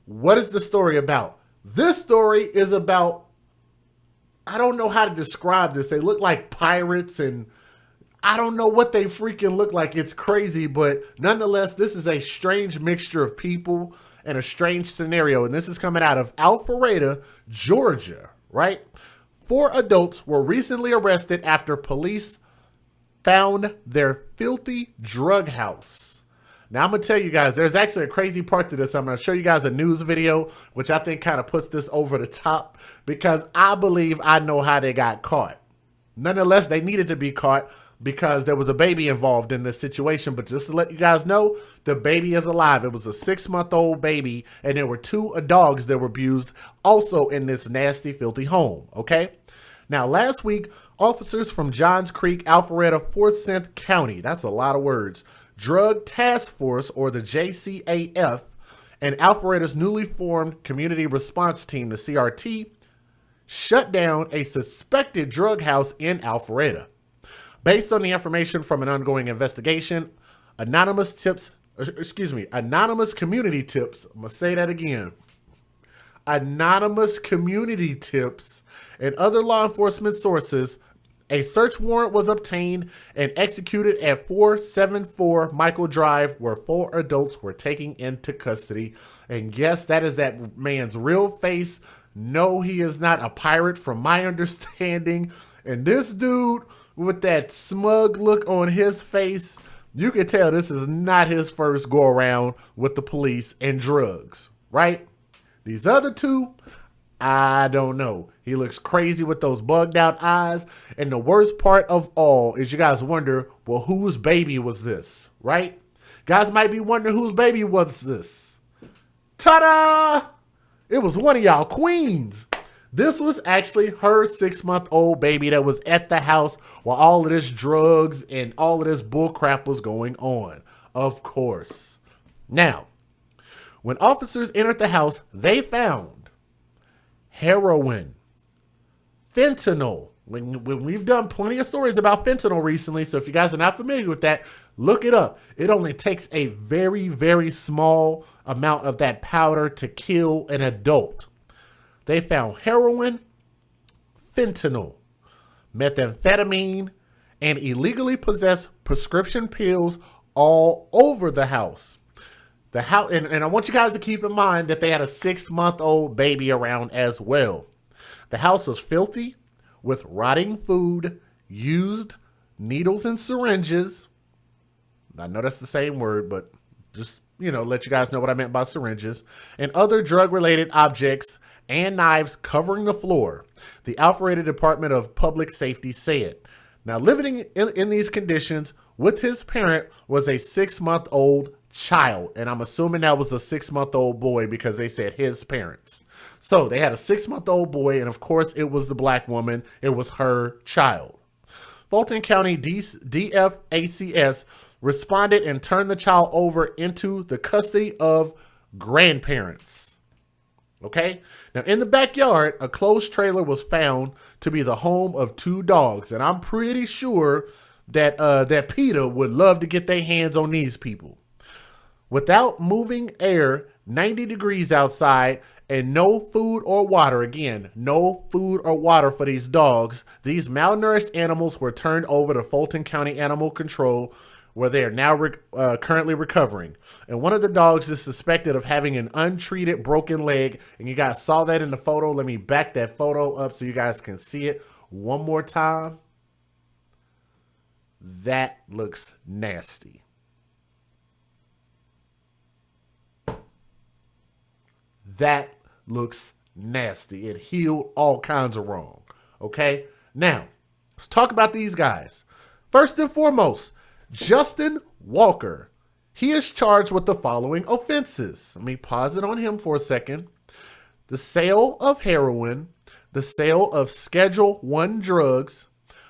What is the story about? This story is about, I don't know how to describe this. They look like pirates and I don't know what they freaking look like. It's crazy, but nonetheless, this is a strange mixture of people and a strange scenario. And this is coming out of Alpharetta, Georgia, right? 4 adults were recently arrested after police found their filthy drug house. Now, I'm going to tell you guys, there's actually a crazy part to this. I'm going to show you guys a news video, which I think kind of puts this over the top because I believe I know how they got caught. Nonetheless, they needed to be caught because there was a baby involved in this situation. But just to let you guys know, the baby is alive. It was a 6-month-old baby, and there were 2 dogs that were abused also in this nasty, filthy home, okay? Now, last week, officers from Johns Creek-Alpharetta-Forsyth County, that's a lot of words, Drug Task Force, or the JCAF, and Alpharetta's newly formed Community Response Team, the CRT, shut down a suspected drug house in Alpharetta. Based on the information from an ongoing investigation, anonymous community tips, I'm going to say that again, anonymous community tips and other law enforcement sources, a search warrant was obtained and executed at 474 Michael Drive, where 4 adults were taken into custody. And yes, that is that man's real face. No, he is not a pirate from my understanding. And this dude with that smug look on his face, you can tell this is not his first go around with the police and drugs, right? These other 2, I don't know. He looks crazy with those bugged out eyes. And the worst part of all is you guys wonder, well, whose baby was this, right? Guys might be wondering whose baby was this. Ta-da! It was one of y'all queens. This was actually her 6-month-old baby that was at the house while all of this drugs and all of this bull crap was going on, of course. Now, when officers entered the house, they found heroin, fentanyl. When we've done plenty of stories about fentanyl recently, so if you guys are not familiar with that, look it up. It only takes a very, very small amount of that powder to kill an adult. They found heroin, fentanyl, methamphetamine, and illegally possessed prescription pills all over the house. The house, and I want you guys to keep in mind that they had a 6-month-old baby around as well. The house was filthy with rotting food, used needles and syringes. I know that's the same word, but just, let you guys know what I meant by syringes, and other drug-related objects and knives covering the floor, the Alpharetta Department of Public Safety said. Now, living in these conditions with his parent was a 6-month-old child, and I'm assuming that was a 6-month-old boy because they said his parents. So they had a 6-month-old boy, and of course it was the black woman. It was her child. Fulton County DFACS responded and turned the child over into the custody of grandparents. Okay. Now, in the backyard, a closed trailer was found to be the home of 2 dogs, and I'm pretty sure that that PETA would love to get their hands on these people. Without moving air, 90 degrees outside, and no food or water, again, no food or water for these dogs, these malnourished animals were turned over to Fulton County Animal Control, where they are now currently recovering. And one of the dogs is suspected of having an untreated broken leg. And you guys saw that in the photo. Let me back that photo up so you guys can see it one more time. That looks nasty. That looks nasty. It healed all kinds of wrong. Okay? Now, let's talk about these guys. First and foremost, Justin Walker. He is charged with the following offenses. Let me pause it on him for a second. The sale of heroin, the sale of Schedule I drugs,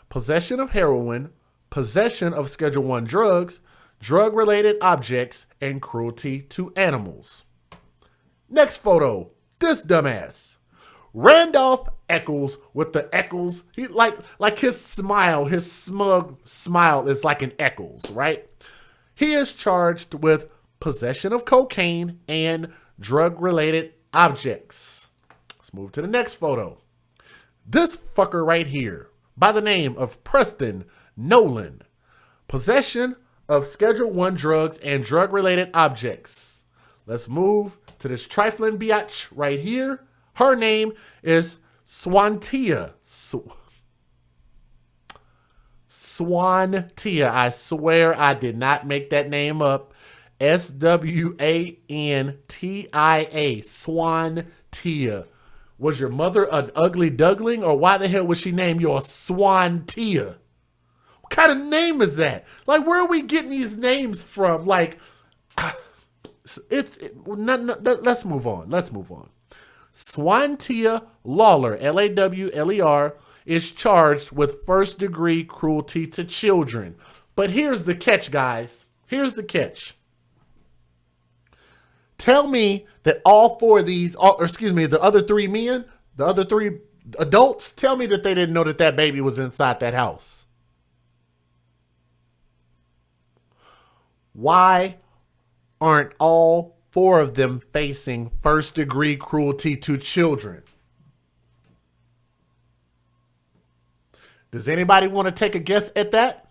possession of heroin, possession of Schedule I drugs, drug-related objects, and cruelty to animals. Next photo, this dumbass. Randolph Eccles with the Eccles. He like his smile, his smug smile is like an Eccles, right? He is charged with possession of cocaine and drug-related objects. Let's move to the next photo. This fucker right here, by the name of Preston Nolan, possession of Schedule I drugs and drug-related objects. Let's move to this trifling biatch right here. Her name is Swantia. Swantia. I swear I did not make that name up. S-W-A-N-T-I-A. Swantia. Was your mother an ugly duckling, or why the hell would she name you a Swantia? What kind of name is that? Like, where are we getting these names from? Like, let's move on. Let's move on. Swantia Lawler, L-A-W-L-E-R, is charged with first-degree cruelty to children. But here's the catch, guys. Here's the catch. Tell me that all four of these, the other three men, the other three adults, tell me that they didn't know that that baby was inside that house. Why aren't all four of them facing first-degree cruelty to children? Does anybody want to take a guess at that?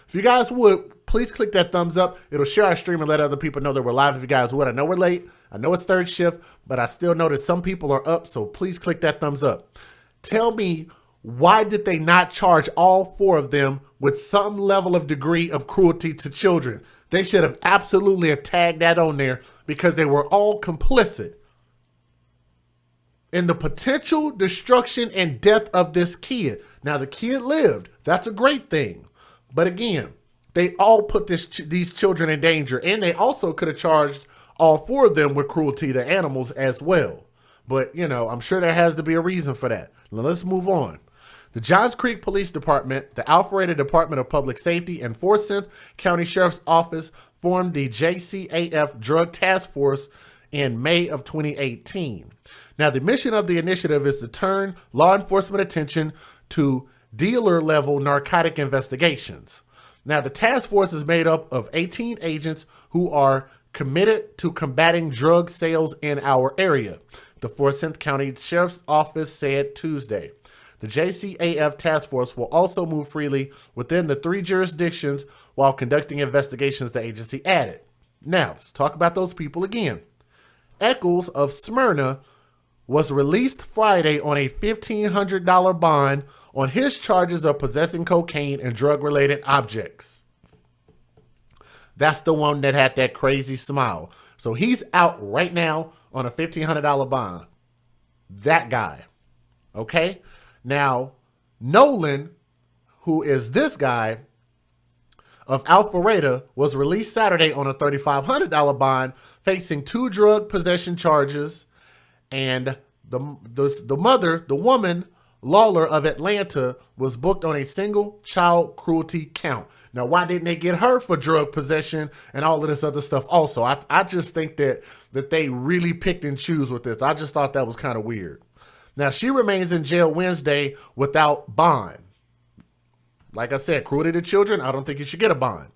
If you guys would, please click that thumbs up. It'll share our stream and let other people know that we're live if you guys would. I know we're late. I know it's third shift, but I still know that some people are up, so please click that thumbs up. Tell me, why did they not charge all four of them with some level of degree of cruelty to children? They should have absolutely have tagged that on there because they were all complicit in the potential destruction and death of this kid. Now, the kid lived. That's a great thing. But again, they all put these children in danger, and they also could have charged all four of them with cruelty to animals as well. But, you know, I'm sure there has to be a reason for that. Now, let's move on. The Johns Creek Police Department, the Alpharetta Department of Public Safety, and Forsyth County Sheriff's Office formed the JCAF Drug Task Force in May of 2018. Now, the mission of the initiative is to turn law enforcement attention to dealer-level narcotic investigations. Now, the task force is made up of 18 agents who are committed to combating drug sales in our area, the Forsyth County Sheriff's Office said Tuesday. The JCAF task force will also move freely within the 3 jurisdictions while conducting investigations, the agency added. Now, let's talk about those people again. Eccles of Smyrna was released Friday on a $1,500 bond on his charges of possessing cocaine and drug-related objects. That's the one that had that crazy smile. So he's out right now on a $1,500 bond. That guy. Okay? Now, Nolan, who is this guy of Alpharetta, was released Saturday on a $3,500 bond, facing 2 drug possession charges. And the woman, Lawler of Atlanta, was booked on a single child cruelty count. Now, why didn't they get her for drug possession and all of this other stuff also? I just think that they really picked and choose with this. I just thought that was kind of weird. Now, she remains in jail Wednesday without bond. Like I said, cruelty to children, I don't think you should get a bond.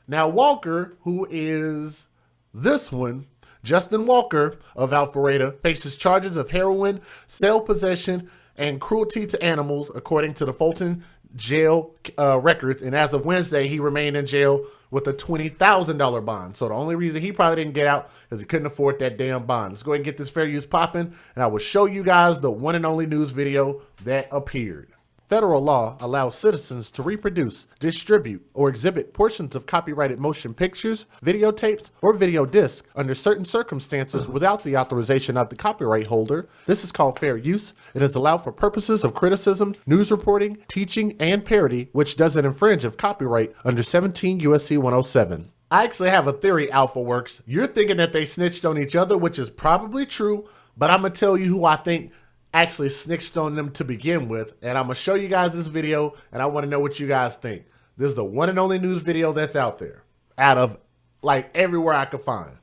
Now, Walker, who is this one, Justin Walker of Alpharetta, faces charges of heroin, cell possession, and cruelty to animals, according to the Fulton jail records. And as of Wednesday, he remained in jail with a $20,000 bond. So the only reason he probably didn't get out is he couldn't afford that damn bond. Let's go ahead and get this fair use popping, and I will show you guys the one and only news video that appeared. Federal law allows citizens to reproduce, distribute, or exhibit portions of copyrighted motion pictures, videotapes, or video discs under certain circumstances without the authorization of the copyright holder. This is called fair use. It is allowed for purposes of criticism, news reporting, teaching, and parody, which doesn't infringe of copyright under 17 U.S.C. 107. I actually have a theory, AlphaWorks. You're thinking that they snitched on each other, which is probably true, but I'm going to tell you who I think actually snitched on them to begin with, and I'm gonna show you guys this video, and I want to know what you guys think. This is the one and only news video that's out there, out of like everywhere I could find.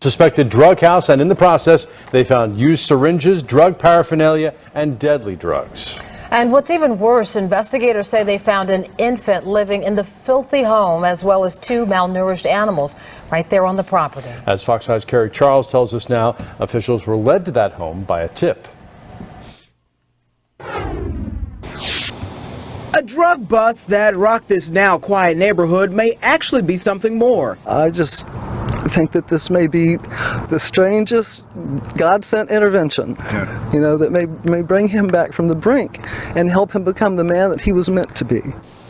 Suspected drug house, and in the process they found used syringes, drug paraphernalia, and deadly drugs. And what's even worse, investigators say they found an infant living in the filthy home, as well as 2 malnourished animals. right there on the property. As Fox 5's Kerry Charles tells us now, officials were led to that home by a tip. A drug bust that rocked this now quiet neighborhood may actually be something more. I just think that this may be the strangest God-sent intervention, you know, that may bring him back from the brink and help him become the man that he was meant to be.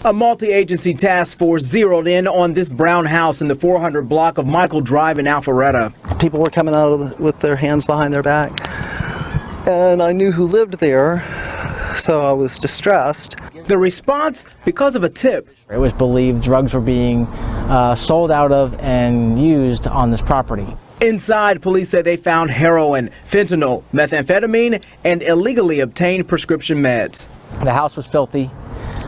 A multi-agency task force zeroed in on this brown house in the 400 block of Michael Drive in Alpharetta. People were coming out with their hands behind their back, and I knew who lived there, so I was distressed. The response, because of a tip. It was believed drugs were being sold out of and used on this property. Inside, police say they found heroin, fentanyl, methamphetamine, and illegally obtained prescription meds. The house was filthy.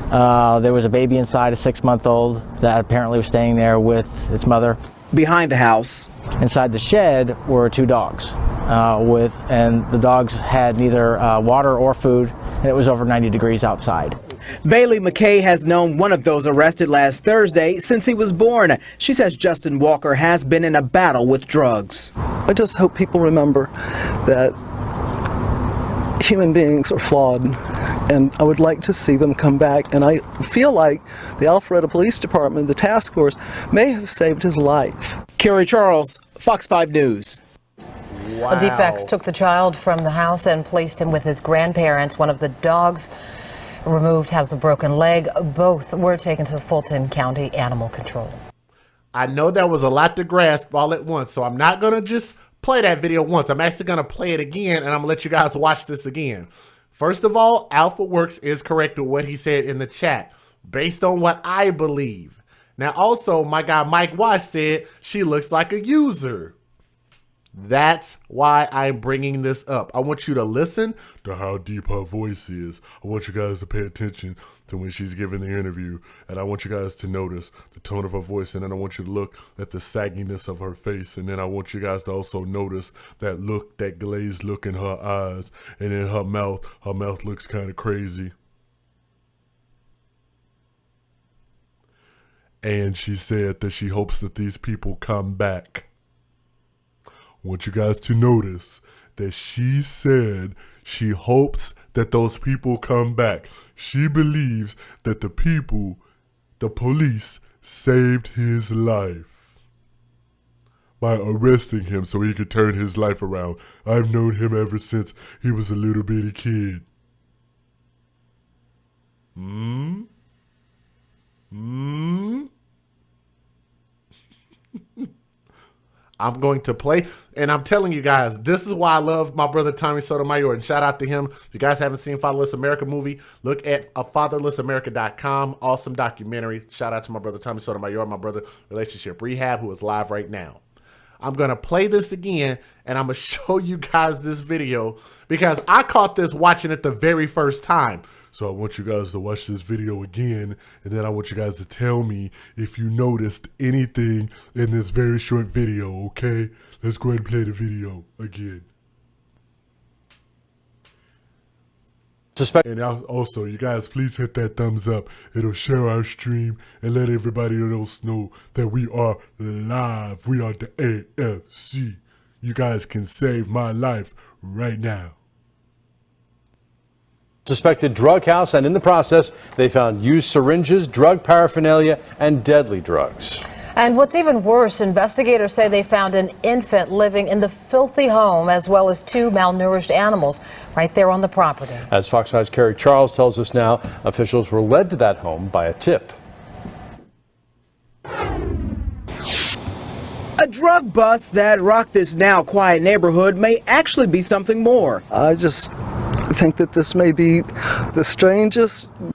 There was a baby inside, a 6-month-old, that apparently was staying there with its mother. Behind the house. Inside the shed were 2 dogs, and the dogs had neither water or food, and it was over 90 degrees outside. Bailey McKay has known one of those arrested last Thursday since he was born. She says Justin Walker has been in a battle with drugs. I just hope people remember that human beings are flawed, and I would like to see them come back, and I feel like the Alpharetta Police Department, the task force, may have saved his life. Kerry Charles, Fox 5 News. Wow. Defects took the child from the house and placed him with his grandparents. One of the dogs removed has a broken leg. Both were taken to Fulton County Animal Control. I know that was a lot to grasp all at once, so I'm not going to just play that video once. I'm actually going to play it again, and I'm going to let you guys watch this again. First of all, Alpha Works is correct with what he said in the chat, based on what I believe. Now, also, my guy Mike Wash said she looks like a user. That's why I'm bringing this up. I want you to listen to how deep her voice is. I want you guys to pay attention to when she's giving the interview. And I want you guys to notice the tone of her voice. And then I want you to look at the sagginess of her face. And then I want you guys to also notice that look, that glazed look in her eyes. And in her mouth looks kind of crazy. And she said that she hopes that these people come back. I want you guys to notice that she said she hopes that those people come back. She believes that the police, saved his life by arresting him so he could turn his life around. I've known him ever since he was a little bitty kid. I'm going to play, and I'm telling you guys, this is why I love my brother Tommy Sotomayor, and shout out to him. If you guys haven't seen Fatherless America movie, look at fatherlessamerica.com. Awesome documentary. Shout out to my brother Tommy Sotomayor, my brother Relationship Rehab, who is live right now. I'm going to play this again, and I'm going to show you guys this video because I caught this watching it the very first time. So I want you guys to watch this video again, and then I want you guys to tell me if you noticed anything in this very short video, okay? Let's go ahead and play the video again. And also, you guys, please hit that thumbs up. It'll share our stream and let everybody else know that we are live. We are the AFC. You guys can save my life right now. Suspected drug house, and in the process, they found used syringes, drug paraphernalia, and deadly drugs. And what's even worse, investigators say they found an infant living in the filthy home, as well as 2 malnourished animals right there on the property. As Fox 5's Kerry Charles tells us now, officials were led to that home by a tip. A drug bust that rocked this now quiet neighborhood may actually be something more. I just think that this may be the strangest. I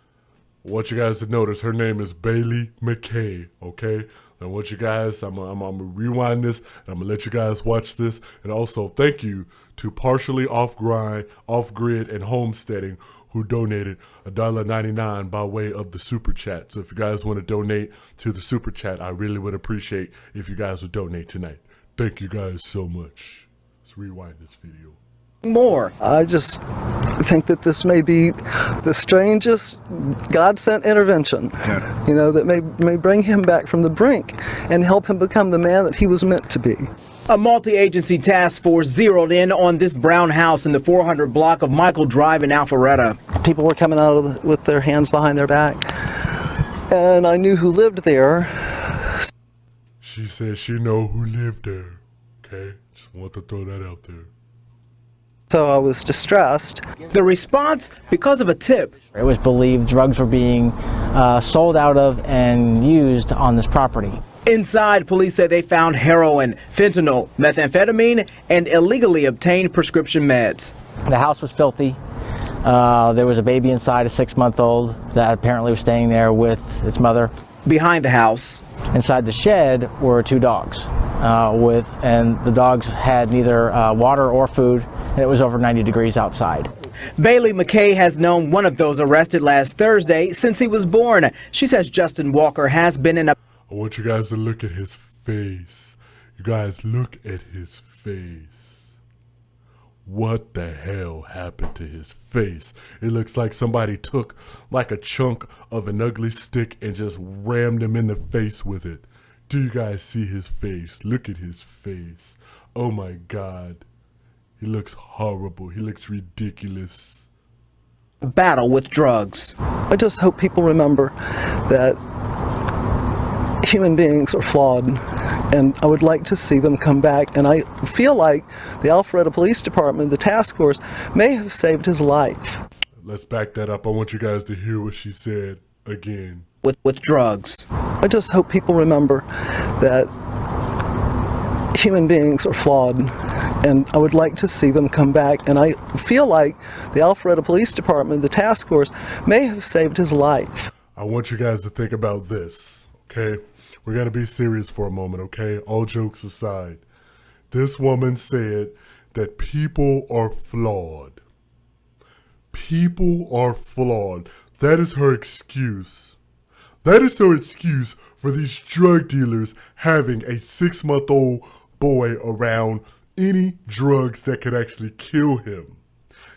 want you guys to notice her name is Bailey McKay, okay? I want you guys, I'm gonna rewind this, and I'm gonna let you guys watch this. And also, thank you to Partially Off-Grid, and Homesteading, who donated $1.99 by way of the Super Chat. So if you guys want to donate to the Super Chat, I really would appreciate if you guys would donate tonight. Thank you guys so much. Let's rewind this video. More. I just think that this may be the strangest God-sent intervention, that may bring him back from the brink and help him become the man that he was meant to be. A multi-agency task force zeroed in on this brown house in the 400 block of Michael Drive in Alpharetta. People were coming out with their hands behind their back, and I knew who lived there. She said she know who lived there. Okay, just want to throw that out there. So I was distressed. The response, because of a tip. It was believed drugs were being sold out of and used on this property. Inside, police say they found heroin, fentanyl, methamphetamine, and illegally obtained prescription meds. The house was filthy. There was a baby inside, a 6-month-old, that apparently was staying there with its mother. Behind the house. Inside the shed were 2 dogs, and the dogs had neither water or food, and it was over 90 degrees outside. Bailey McKay has known one of those arrested last Thursday since he was born. She says Justin Walker has been in a... I want you guys to look at his face. You guys look at his face. What the hell happened to his face? It looks like somebody took like a chunk of an ugly stick and just rammed him in the face with it. Do you guys see his face? Look at his face. Oh my God. He looks horrible. He looks ridiculous. Battle with drugs. I just hope people remember that human beings are flawed, and I would like to see them come back. And I feel like the Alpharetta Police Department, the task force, may have saved his life. Let's back that up. I want you guys to hear what she said again. With drugs. I just hope people remember that human beings are flawed, and I would like to see them come back. And I feel like the Alpharetta Police Department, the task force, may have saved his life. I want you guys to think about this, okay? We're going to be serious for a moment, okay? All jokes aside. This woman said that people are flawed. People are flawed. That is her excuse. That is her excuse for these drug dealers having a 6-month-old boy around any drugs that could actually kill him.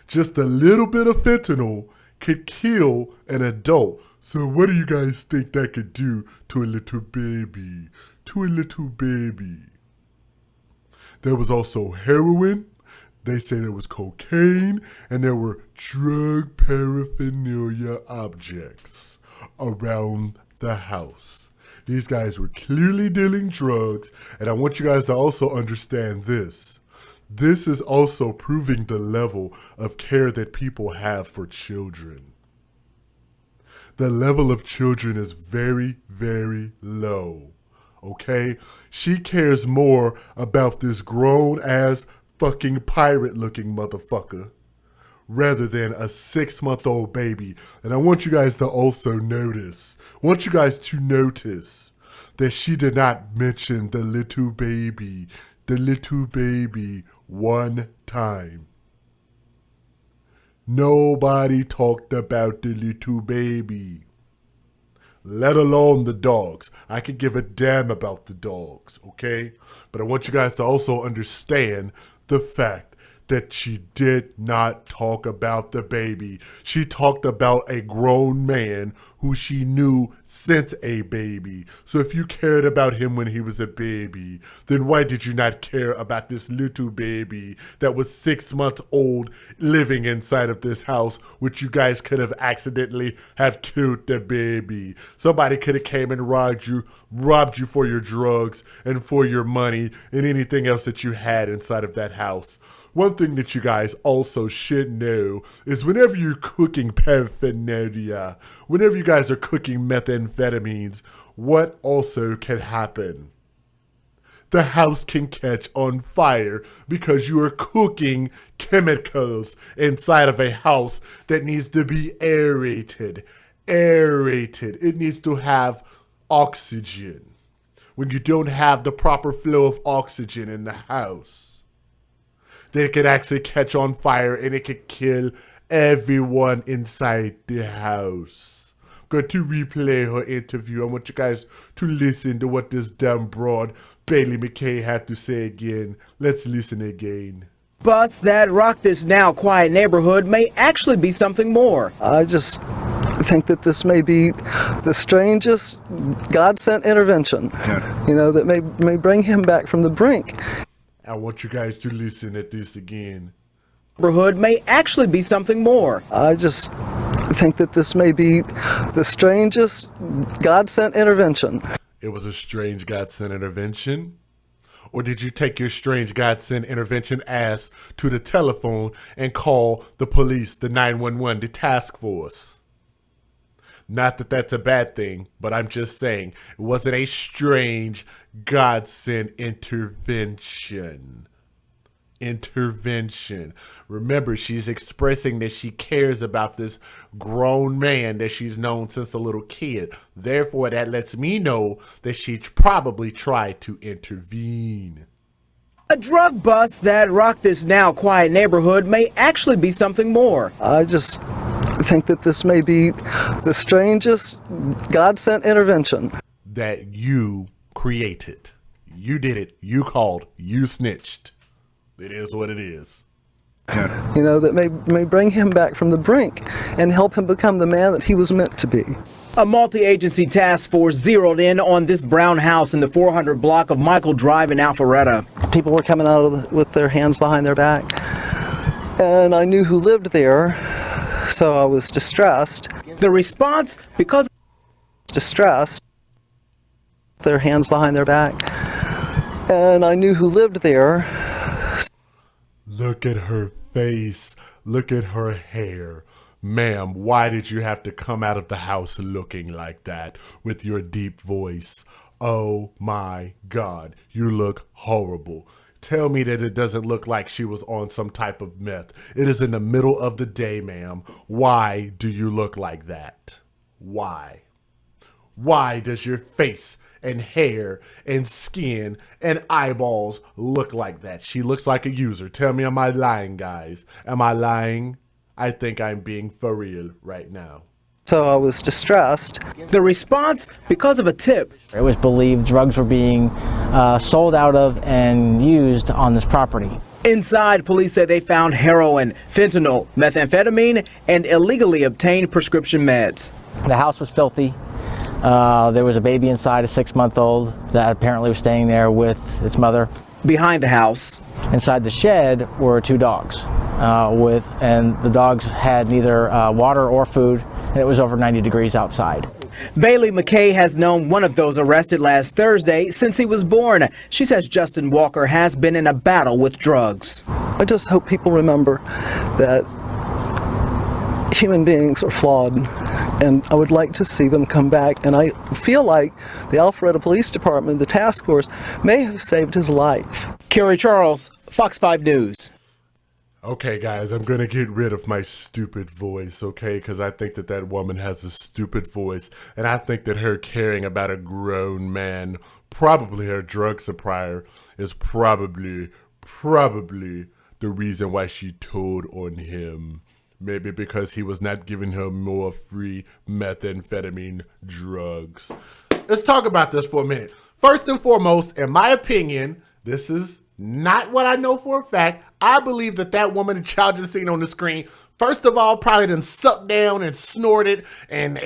Just a little bit of fentanyl could kill an adult. So what do you guys think that could do to a little baby? To a little baby. There was also heroin. They say there was cocaine, and there were drug paraphernalia objects around the house. These guys were clearly dealing drugs, and I want you guys to also understand this. This is also proving the level of care that people have for children. The level of children is very, very low, okay? She cares more about this grown-ass fucking pirate-looking motherfucker rather than a 6-month-old baby. And I want you guys to also notice, that she did not mention the little baby one time. Nobody talked about the little baby, let alone the dogs. I could give a damn about the dogs, okay? But I want you guys to also understand the fact that she did not talk about the baby. She talked about a grown man who she knew since a baby. So if you cared about him when he was a baby, then why did you not care about this little baby that was 6 months old living inside of this house, which you guys could have accidentally have killed the baby? Somebody could have came and robbed you for your drugs and for your money and anything else that you had inside of that house. One thing that you guys also should know is whenever you're cooking paraphernalia, whenever you guys are cooking methamphetamines, what also can happen? The house can catch on fire because you are cooking chemicals inside of a house that needs to be aerated. It needs to have oxygen. When you don't have the proper flow of oxygen in the house, then it could actually catch on fire and it could kill everyone inside the house. I'm going to replay her interview. I want you guys to listen to what this dumb broad Bailey McKay had to say again. Let's listen again. Bus that rocked this now quiet neighborhood may actually be something more. I just think that this may be the strangest God-sent intervention, that may bring him back from the brink. I want you guys to listen at this again. Neighborhood may actually be something more. I just think that this may be the strangest God-sent intervention. It was a strange God-sent intervention? Or did you take your strange God-sent intervention ass to the telephone and call the police, the 911, the task force? Not that that's a bad thing, but I'm just saying, it wasn't a strange God-sent intervention. Remember, she's expressing that she cares about this grown man that she's known since a little kid. Therefore, that lets me know that she probably tried to intervene. A drug bust that rocked this now quiet neighborhood may actually be something more. I just think that this may be the strangest God-sent intervention. That you created. You did it. You called. You snitched. It is what it is. That may bring him back from the brink and help him become the man that he was meant to be. A multi-agency task force zeroed in on this brown house in the 400 block of Michael Drive in Alpharetta. People were coming out with their hands behind their back, and I knew who lived there, so I was distressed. The response, because their hands behind their back, and I knew who lived there. Look at her face. Look at her hair. Ma'am, why did you have to come out of the house looking like that with your deep voice? Oh my God, you look horrible. Tell me that it doesn't look like she was on some type of meth. It is in the middle of the day, ma'am. Why do you look like that? Why? Why does your face and hair and skin and eyeballs look like that? She looks like a user. Tell me, am I lying, guys? Am I lying? I think I'm being for real right now. So I was distressed. The response, because of a tip. It was believed drugs were being sold out of and used on this property. Inside, police say they found heroin, fentanyl, methamphetamine, and illegally obtained prescription meds. The house was filthy. There was a baby inside, a 6-month-old, that apparently was staying there with its mother. Behind the house. Inside the shed were 2 dogs, and the dogs had neither water or food, and it was over 90 degrees outside. Bailey McKay has known one of those arrested last Thursday since he was born. She says Justin Walker has been in a battle with drugs. I just hope people remember that human beings are flawed, and I would like to see them come back. And I feel like the Alpharetta Police Department, the task force, may have saved his life. Kerry Charles, Fox 5 News. Okay, guys, I'm going to get rid of my stupid voice, okay? Because I think that that woman has a stupid voice. And I think that her caring about a grown man, probably her drug supplier, is probably the reason why she told on him. Maybe because he was not giving her more free methamphetamine drugs. Let's talk about this for a minute. First and foremost, in my opinion, this is not what I know for a fact. I believe that that woman that y'all just seen on the screen, first of all, probably done sucked down and snorted and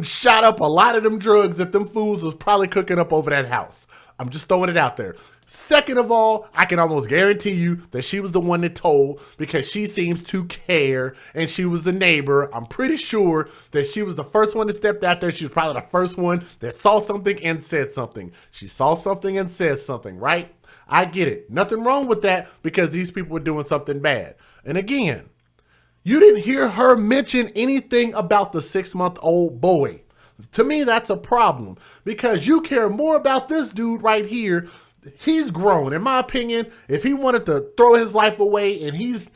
shot up a lot of them drugs that them fools was probably cooking up over that house. I'm just throwing it out there. Second of all, I can almost guarantee you that she was the one that told, because she seems to care and she was the neighbor. I'm pretty sure that she was the first one that stepped out there. She was probably the first one that saw something and said something. She saw something and said something, right? I get it. Nothing wrong with that, because these people were doing something bad. And again, you didn't hear her mention anything about the 6-month-old boy. To me, that's a problem, because you care more about this dude right here. He's grown. In my opinion, if he wanted to throw his life away, and these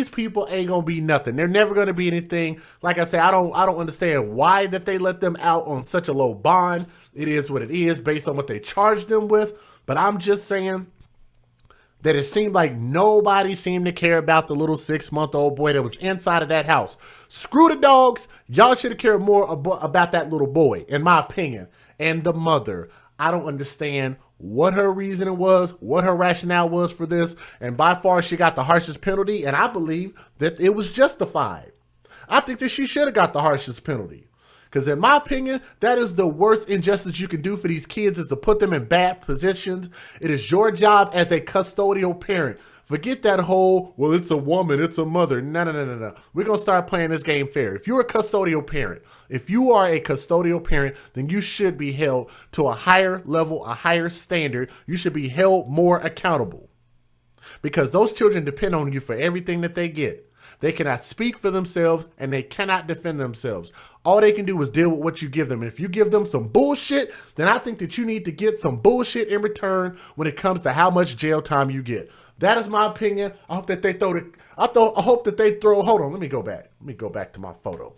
people ain't gonna be nothing. They're never gonna be anything. Like I say, I don't understand why that they let them out on such a low bond. It is what it is based on what they charged them with. But I'm just saying that it seemed like nobody seemed to care about the little 6-month-old boy that was inside of that house. Screw the dogs. Y'all should have cared more about that little boy, in my opinion, and the mother. I don't understand what her reasoning was, what her rationale was for this, and by far she got the harshest penalty, and I believe that it was justified. I think that she should have got the harshest penalty. Because in my opinion, that is the worst injustice you can do for these kids, is to put them in bad positions. It is your job as a custodial parent. Forget that whole, well, it's a woman, it's a mother. No. We're going to start playing this game fair. If you're a custodial parent, then you should be held to a higher level, a higher standard. You should be held more accountable. Because those children depend on you for everything that they get. They cannot speak for themselves and they cannot defend themselves. All they can do is deal with what you give them. And if you give them some bullshit, then I think that you need to get some bullshit in return when it comes to how much jail time you get. That is my opinion. I hope that they hold on, let me go back. Let me go back to my photo.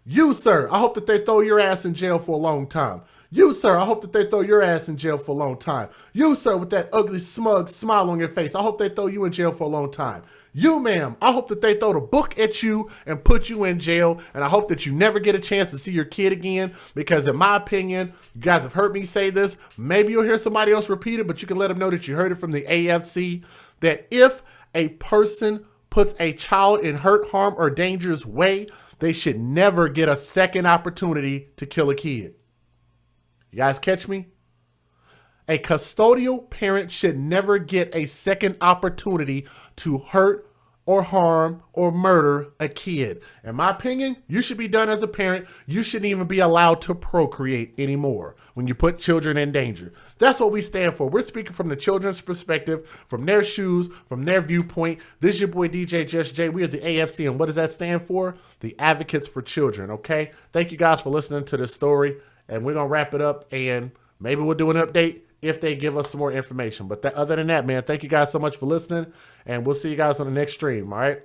You, sir, I hope that they throw your ass in jail for a long time. You, sir, I hope that they throw your ass in jail for a long time. You, sir, with that ugly, smug smile on your face, I hope they throw you in jail for a long time. You, ma'am, I hope that they throw the book at you and put you in jail, and I hope that you never get a chance to see your kid again, because in my opinion, you guys have heard me say this, maybe you'll hear somebody else repeat it, but you can let them know that you heard it from the AFC, that if a person puts a child in hurt, harm, or danger's way, they should never get a second opportunity to kill a kid. You guys catch me? A custodial parent should never get a second opportunity to hurt or harm or murder a kid. In my opinion, you should be done as a parent. You shouldn't even be allowed to procreate anymore when you put children in danger. That's what we stand for. We're speaking from the children's perspective, from their shoes, from their viewpoint. This is your boy DJ Just Jay. We are the AFC, and what does that stand for? The Advocates for Children, okay? Thank you guys for listening to this story, and we're going to wrap it up, and maybe we'll do an update if they give us some more information. But other than that, man, thank you guys so much for listening, and we'll see you guys on the next stream, all right?